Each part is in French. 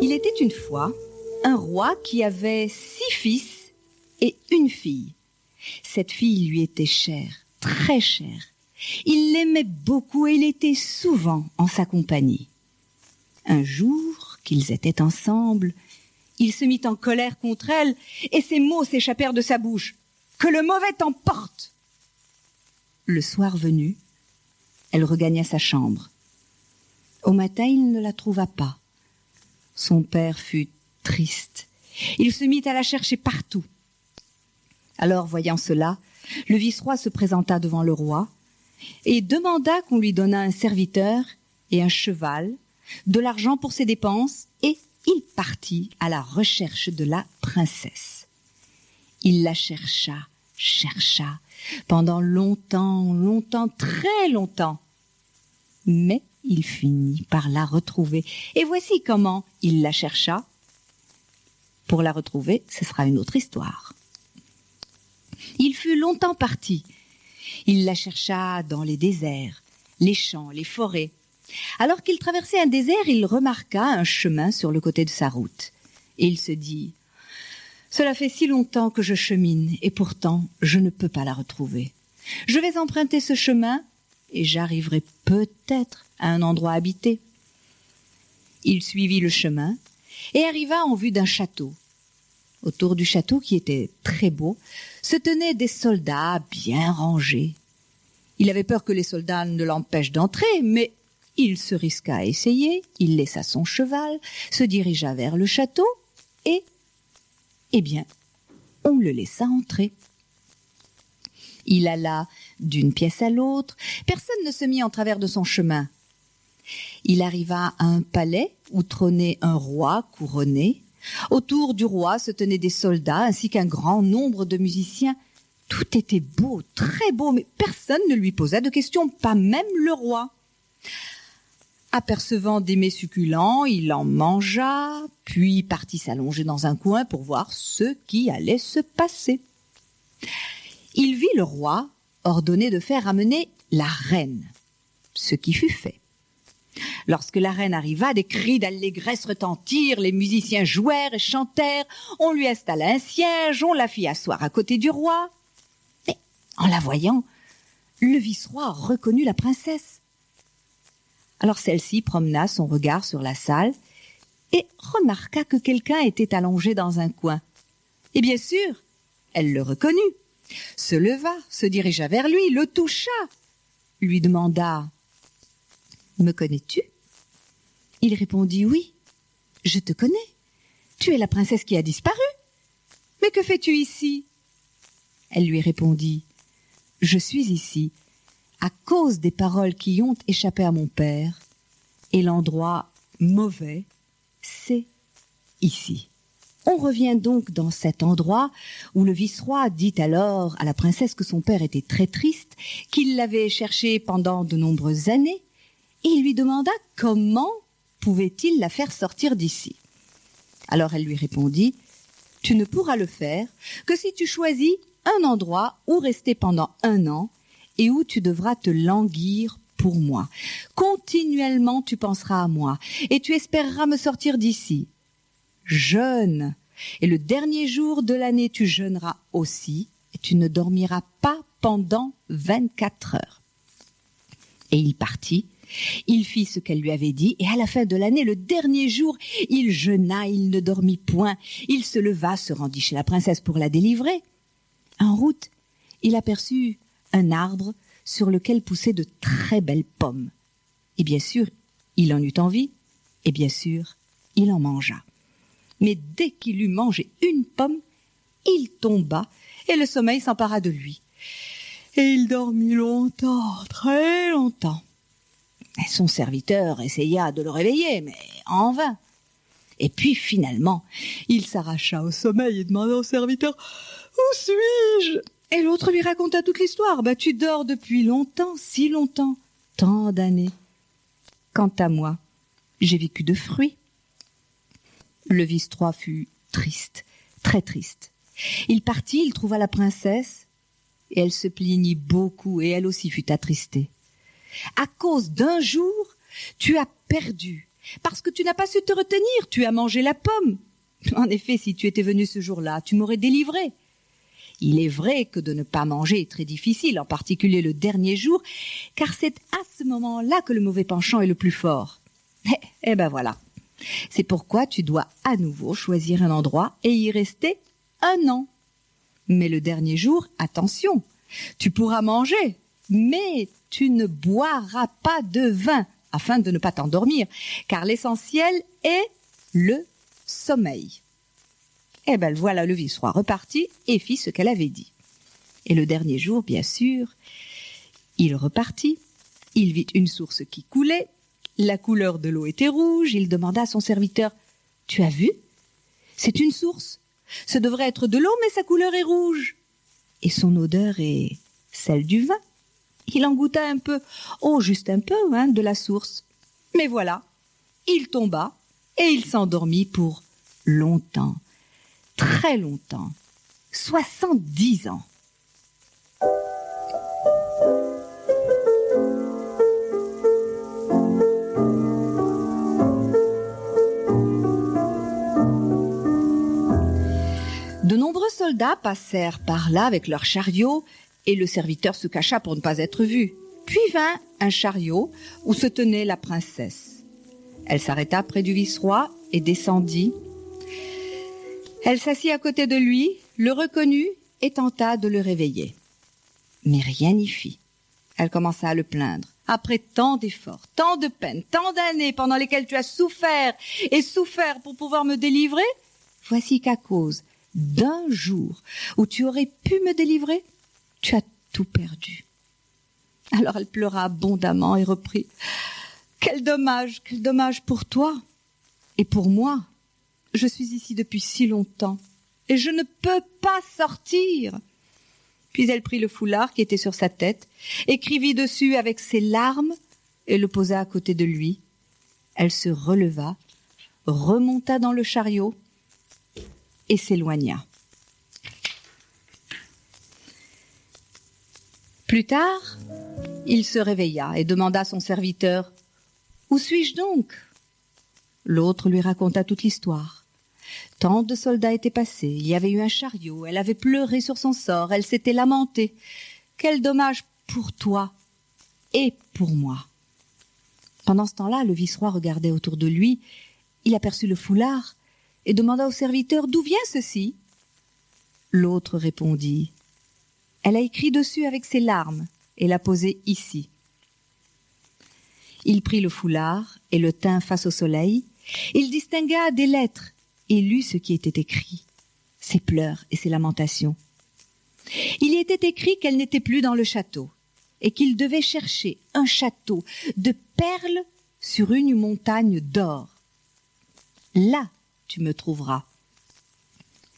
Il était une fois un roi qui avait 6 fils et une fille. Cette fille lui était chère, très chère. Il l'aimait beaucoup et il était souvent en sa compagnie. Un jour qu'ils étaient ensemble, il se mit en colère contre elle et ces mots s'échappèrent de sa bouche. « Que le mauvais t'emporte !» Le soir venu, elle regagna sa chambre. Au matin, il ne la trouva pas. Son père fut triste. Il se mit à la chercher partout. Alors, voyant cela, le vice-roi se présenta devant le roi et demanda qu'on lui donnât un serviteur et un cheval, de l'argent pour ses dépenses, et il partit à la recherche de la princesse. Il la chercha, pendant longtemps, très longtemps. Mais il finit par la retrouver. Et voici comment il la chercha. Pour la retrouver, ce sera une autre histoire. Il fut longtemps parti. Il la chercha dans les déserts, les champs, les forêts. Alors qu'il traversait un désert, il remarqua un chemin sur le côté de sa route. Et il se dit « Cela fait si longtemps que je chemine, et pourtant je ne peux pas la retrouver. Je vais emprunter ce chemin, et j'arriverai peut-être à un endroit habité. » Il suivit le chemin, et arriva en vue d'un château. Autour du château, qui était très beau, se tenaient des soldats bien rangés. Il avait peur que les soldats ne l'empêchent d'entrer, mais il se risqua à essayer, il laissa son cheval, se dirigea vers le château, et, eh bien, on le laissa entrer. Il alla d'une pièce à l'autre, personne ne se mit en travers de son chemin. Il arriva à un palais où trônait un roi couronné. Autour du roi se tenaient des soldats ainsi qu'un grand nombre de musiciens. Tout était beau, très beau, mais personne ne lui posa de questions, pas même le roi. Apercevant des mets succulents, il en mangea, puis partit s'allonger dans un coin pour voir ce qui allait se passer. Il vit le roi ordonner de faire amener la reine, ce qui fut fait. Lorsque la reine arriva, des cris d'allégresse retentirent, les musiciens jouèrent et chantèrent, on lui installa un siège, on la fit asseoir à côté du roi. Mais en la voyant, le vice-roi reconnut la princesse. Alors celle-ci promena son regard sur la salle et remarqua que quelqu'un était allongé dans un coin. Et bien sûr, elle le reconnut, se leva, se dirigea vers lui, le toucha, lui demanda « Me connais-tu » Il répondit « Oui, je te connais. Tu es la princesse qui a disparu. Mais que fais-tu ici » Elle lui répondit « Je suis ici à cause des paroles qui ont échappé à mon père, et l'endroit mauvais, c'est ici. » On revient donc dans cet endroit où le vice-roi dit alors à la princesse que son père était très triste, qu'il l'avait cherchée pendant de nombreuses années, et il lui demanda comment pouvait-il la faire sortir d'ici. Alors elle lui répondit « Tu ne pourras le faire que si tu choisis un endroit où rester pendant 1 an et où tu devras te languir pour moi. Continuellement tu penseras à moi et tu espéreras me sortir d'ici. Jeûne, et le dernier jour de l'année tu jeûneras aussi et tu ne dormiras pas pendant 24 heures. » Et il partit. Il fit ce qu'elle lui avait dit, et à la fin de l'année, le dernier jour, il jeûna, il ne dormit point. Il se leva, se rendit chez la princesse pour la délivrer. En route, il aperçut un arbre sur lequel poussaient de très belles pommes. Et bien sûr, il en eut envie, et bien sûr, il en mangea. Mais dès qu'il eut mangé une pomme, il tomba, et le sommeil s'empara de lui. Et il dormit longtemps, très longtemps. Son serviteur essaya de le réveiller, mais en vain. Et puis finalement, il s'arracha au sommeil et demanda au serviteur « Où suis-je » Et l'autre lui raconta toute l'histoire. « Tu dors depuis longtemps, si longtemps, tant d'années. Quant à moi, j'ai vécu de fruits. » Le vice-roi fut triste, très triste. Il partit, il trouva la princesse, et elle se plaignit beaucoup, et elle aussi fut attristée. « À cause d'un jour, tu as perdu Parce que tu n'as pas su te retenir, tu as mangé la pomme. En effet, si tu étais venu ce jour-là, tu m'aurais délivré. Il est vrai que de ne pas manger est très difficile, en particulier le dernier jour, car c'est à ce moment-là que le mauvais penchant est le plus fort. Eh ben voilà. C'est pourquoi tu dois à nouveau choisir un endroit et y rester 1 an. Mais le dernier jour, attention, tu pourras manger, mais tu ne boiras pas de vin, afin de ne pas t'endormir, car l'essentiel est le sommeil. Eh ben voilà, le vice-roi repartit et fit ce qu'elle avait dit. Et le dernier jour, bien sûr, il repartit, il vit une source qui coulait, la couleur de l'eau était rouge, il demanda à son serviteur « Tu as vu ? C'est une source. Ce devrait être de l'eau, mais sa couleur est rouge. Et son odeur est celle du vin. » Il en goûta un peu, juste un peu, de la source. Mais voilà, il tomba et il s'endormit pour longtemps, très longtemps, 70 ans. De nombreux soldats passèrent par là avec leurs chariots et le serviteur se cacha pour ne pas être vu. Puis vint un chariot où se tenait la princesse. Elle s'arrêta près du vice-roi et descendit. Elle s'assit à côté de lui, le reconnut et tenta de le réveiller. Mais rien n'y fit. Elle commença à le plaindre. Après tant d'efforts, tant de peines, tant d'années pendant lesquelles tu as souffert et souffert pour pouvoir me délivrer, voici qu'à cause d'un jour où tu aurais pu me délivrer, tu as tout perdu. Alors elle pleura abondamment et reprit « quel dommage pour toi et pour moi. Je suis ici depuis si longtemps et je ne peux pas sortir. » Puis elle prit le foulard qui était sur sa tête, écrivit dessus avec ses larmes et le posa à côté de lui. Elle se releva, remonta dans le chariot et s'éloigna. Plus tard, il se réveilla et demanda à son serviteur « Où suis-je donc ?» L'autre lui raconta toute l'histoire. Tant de soldats étaient passés, il y avait eu un chariot, elle avait pleuré sur son sort, elle s'était lamentée. Quel dommage pour toi et pour moi. Pendant ce temps-là, le vice-roi regardait autour de lui, il aperçut le foulard et demanda au serviteur « D'où vient ceci ?» L'autre répondit « Elle a écrit dessus avec ses larmes et l'a posé ici. » Il prit le foulard et le tint face au soleil. Il distingua des lettres et lut ce qui était écrit, ses pleurs et ses lamentations. Il y était écrit qu'elle n'était plus dans le château et qu'il devait chercher un château de perles sur une montagne d'or. Là, tu me trouveras.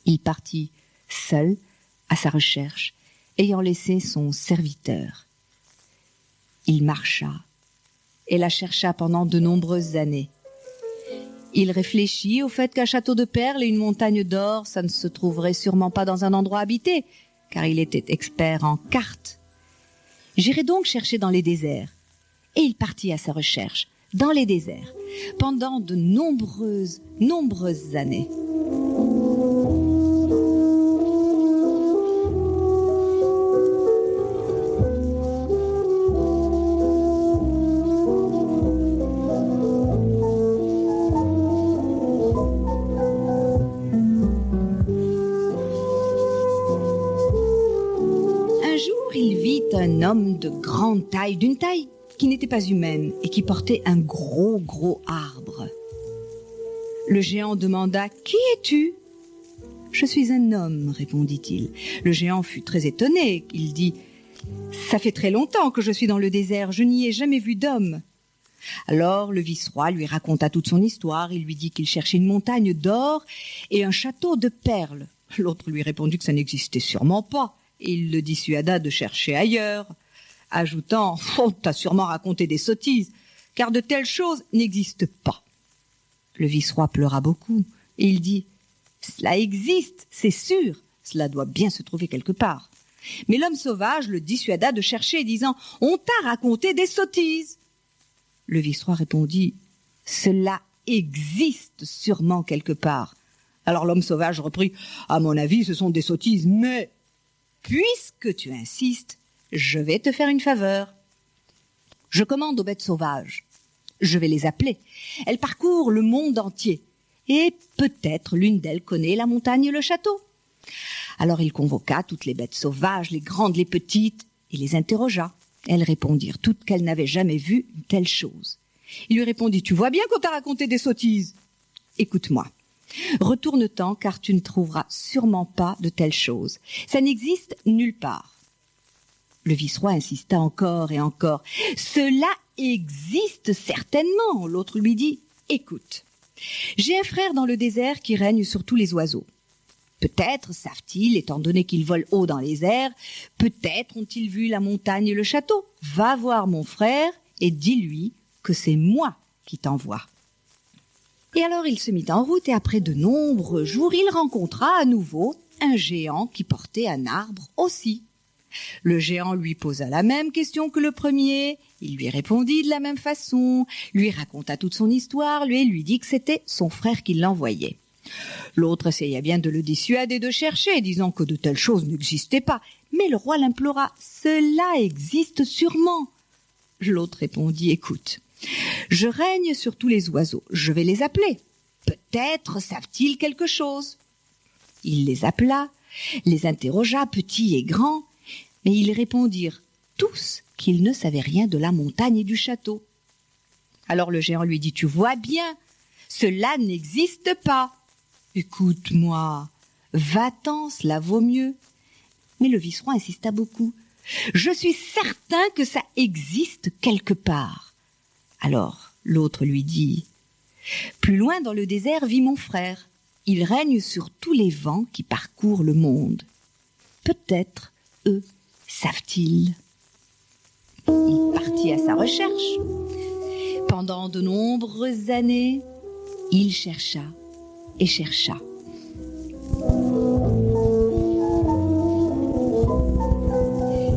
Il partit seul à sa recherche, ayant laissé son serviteur. Il marcha et la chercha pendant de nombreuses années. Il réfléchit au fait qu'un château de perles et une montagne d'or, ça ne se trouverait sûrement pas dans un endroit habité, car il était expert en cartes. J'irai donc chercher dans les déserts. Et il partit à sa recherche, dans les déserts, pendant de nombreuses années. Un homme de grande taille, d'une taille qui n'était pas humaine et qui portait un gros arbre. Le géant demanda « Qui es-tu » ?« Je suis un homme, répondit-il. Le géant fut très étonné. Il dit « Ça fait très longtemps que je suis dans le désert, je n'y ai jamais vu d'homme. » Alors le vice-roi lui raconta toute son histoire. Il lui dit qu'il cherchait une montagne d'or et un château de perles. L'autre lui répondit que ça n'existait sûrement pas. Et il le dissuada de chercher ailleurs, ajoutant « Oh, t'as sûrement raconté des sottises, car de telles choses n'existent pas. » Le vice-roi pleura beaucoup, et il dit « Cela existe, c'est sûr, cela doit bien se trouver quelque part. » Mais l'homme sauvage le dissuada de chercher, disant « On t'a raconté des sottises. » Le vice-roi répondit « Cela existe sûrement quelque part. Alors l'homme sauvage reprit, à mon avis, ce sont des sottises, mais puisque tu insistes, je vais te faire une faveur. Je commande aux bêtes sauvages. Je vais les appeler. Elles parcourent le monde entier. Et peut-être l'une d'elles connaît la montagne et le château. Alors il convoqua toutes les bêtes sauvages, les grandes, les petites, et les interrogea. Elles répondirent toutes qu'elles n'avaient jamais vu une telle chose. Il lui répondit, tu vois bien qu'on t'a raconté des sottises. Écoute-moi, retourne-t'en car tu ne trouveras sûrement pas de telles choses. Ça n'existe nulle part. Le vice-roi insista encore et encore. Cela existe certainement. L'autre lui dit, écoute, j'ai un frère dans le désert qui règne sur tous les oiseaux. Peut-être savent-ils, étant donné qu'ils volent haut dans les airs, peut-être ont-ils vu la montagne et le château. Va voir mon frère et dis-lui que c'est moi qui t'envoie. Et alors il se mit en route et après de nombreux jours, il rencontra à nouveau un géant qui portait un arbre aussi. Le géant lui posa la même question que le premier, il lui répondit de la même façon, lui raconta toute son histoire, lui dit que c'était son frère qui l'envoyait. L'autre essaya bien de le dissuader de chercher, disant que de telles choses n'existaient pas, mais le roi l'implora, cela existe sûrement. L'autre répondit, écoute, je règne sur tous les oiseaux, je vais les appeler, peut-être savent-ils quelque chose. Il les appela, les interrogea, petits et grands, mais ils répondirent tous qu'ils ne savaient rien de la montagne et du château. Alors le géant lui dit, tu vois bien, cela n'existe pas. Écoute-moi, va-t'en, cela vaut mieux. Mais le vice-roi insista beaucoup. Je suis certain que ça existe quelque part. Alors l'autre lui dit, plus loin dans le désert vit mon frère. Il règne sur tous les vents qui parcourent le monde. Peut-être, eux, savent-ils. Il partit à sa recherche. Pendant de nombreuses années, il chercha et chercha.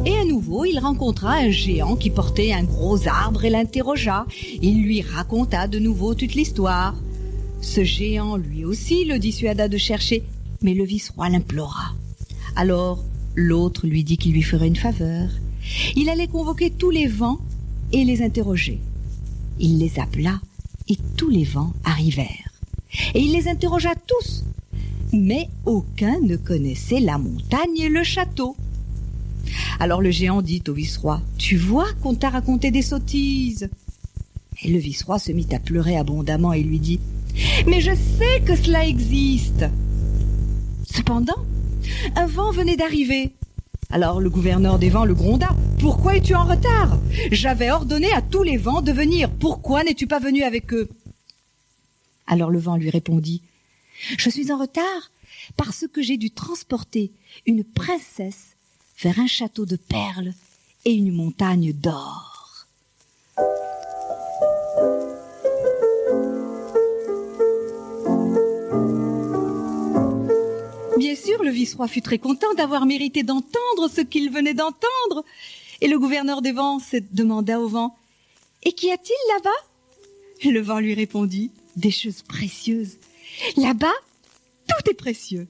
Et à nouveau, il rencontra un géant qui portait un gros arbre et l'interrogea. Il lui raconta de nouveau toute l'histoire. Ce géant, lui aussi, le dissuada de chercher, mais le vice-roi l'implora. Alors, l'autre lui dit qu'il lui ferait une faveur. Il allait convoquer tous les vents et les interroger. Il les appela et tous les vents arrivèrent. Et il les interrogea tous, mais aucun ne connaissait la montagne et le château. Alors le géant dit au vice-roi, « Tu vois qu'on t'a raconté des sottises !» Et le vice-roi se mit à pleurer abondamment et lui dit, « Mais je sais que cela existe !» Cependant, un vent venait d'arriver. Alors le gouverneur des vents le gronda, « Pourquoi es-tu en retard ? J'avais ordonné à tous les vents de venir, pourquoi n'es-tu pas venu avec eux ?» Alors le vent lui répondit, « Je suis en retard parce que j'ai dû transporter une princesse vers un château de perles et une montagne d'or. » Bien sûr, le vice-roi fut très content d'avoir mérité d'entendre ce qu'il venait d'entendre. Et le gouverneur des vents se demanda au vent, « Et qu'y a-t-il là-bas ?» Le vent lui répondit, « Des choses précieuses. Là-bas, tout est précieux. »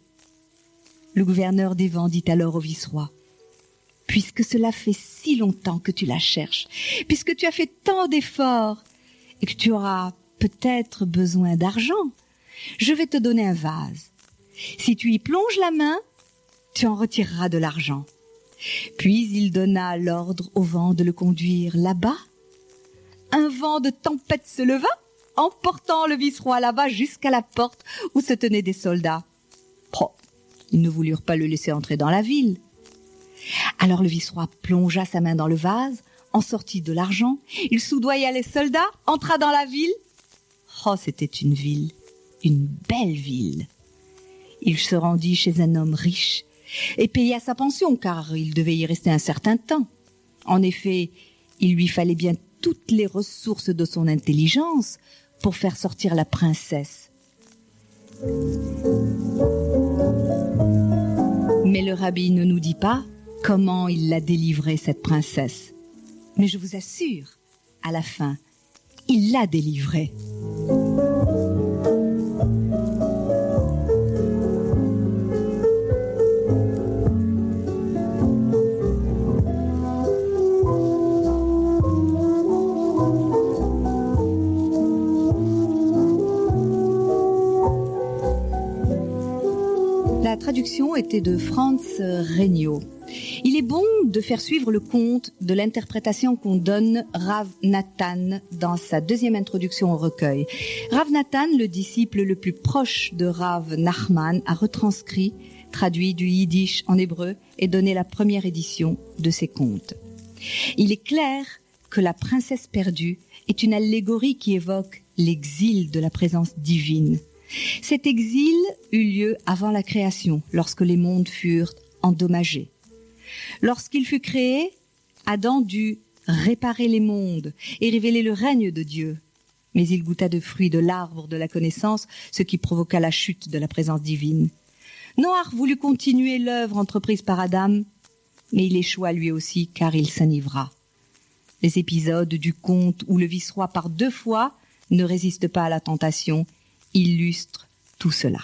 Le gouverneur des vents dit alors au vice-roi, « Puisque cela fait si longtemps que tu la cherches, puisque tu as fait tant d'efforts et que tu auras peut-être besoin d'argent, je vais te donner un vase. Si tu y plonges la main, tu en retireras de l'argent. » Puis il donna l'ordre au vent de le conduire là-bas. Un vent de tempête se leva, emportant le vice-roi là-bas jusqu'à la porte où se tenaient des soldats. Oh, ils ne voulurent pas le laisser entrer dans la ville. Alors le vice-roi plongea sa main dans le vase, en sortit de l'argent, il soudoya les soldats, entra dans la ville. Oh, c'était une ville, une belle ville. Il se rendit chez un homme riche et paya sa pension, car il devait y rester un certain temps. En effet, il lui fallait bien toutes les ressources de son intelligence pour faire sortir la princesse. Mais le rabbi ne nous dit pas comment il l'a délivrée, cette princesse. Mais je vous assure, à la fin, il l'a délivrée. traduction était de Franz Regnault. Il est bon de faire suivre le conte de l'interprétation qu'on donne Rav Nathan dans sa deuxième introduction au recueil. Rav Nathan, le disciple le plus proche de Rav Nachman, a retranscrit, traduit du yiddish en hébreu et donné la première édition de ses contes. Il est clair que La princesse perdue est une allégorie qui évoque l'exil de la présence divine. Cet exil eut lieu avant la création, lorsque les mondes furent endommagés. Lorsqu'il fut créé, Adam dut réparer les mondes et révéler le règne de Dieu. Mais il goûta de fruits de l'arbre de la connaissance, ce qui provoqua la chute de la présence divine. Noach voulut continuer l'œuvre entreprise par Adam, mais il échoua lui aussi car il s'enivra. Les épisodes du conte où le vice-roi par 2 fois ne résiste pas à la tentation illustrent tout cela.